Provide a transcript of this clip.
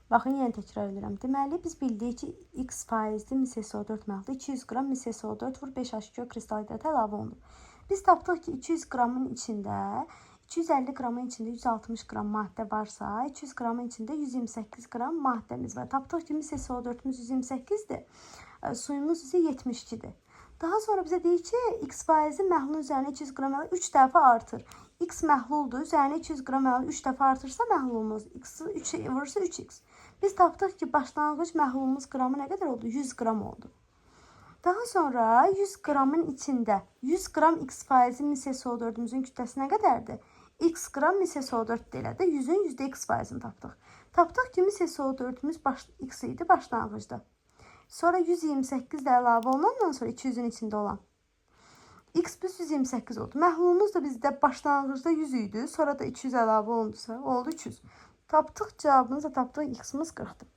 Baxın, yenə təkrar edirəm. Deməli, biz bildik ki, x faizli mis-SO4 məhlulu 200 qram mis-SO4 vur 5H2O kristal hidratı əlavə olunur. Biz tapdıq ki, 200 qramın içində 250 qramın içində 160 qram maddə varsa, 200 qramın içində 128 qram maddəmiz var. Tapdıq ki, mis-SO4'ümüz 128-dir, suyumuz isə 72-dir. Daha sonra bizə deyir ki, x faizli məhlulun üzərinə 200 qram əlavə 3 dəfə artır. X məhluldur, üzərinə 200 qram əlavə 3 dəfə artırsa məhlulumuz, x-i 3 vurursa 3x. Biz tapdıq ki, başlanğıc məhlulumuz qramı nə qədər oldu? 100 qram oldu. Daha sonra 100 qramın içində 100 qram x faizli mis-SO4'ümüzün kütləsi nə qədərdir? X qram mis-SO4 deyilədə 100-ün %x faizini tapdıq. Tapdıq ki, mis-SO4'ümüz x idi başlanğıcda. Sonra 128 də əlavə olunandan sonra 200-ün içində olan x plus 128 oldu. Məhlulumuz da bizdə başlanğıcda 100 idi. Sonra da 200 əlavə olundusa oldu 300. Tapdıq cavabımız da tapdıq x-imiz 40-dır.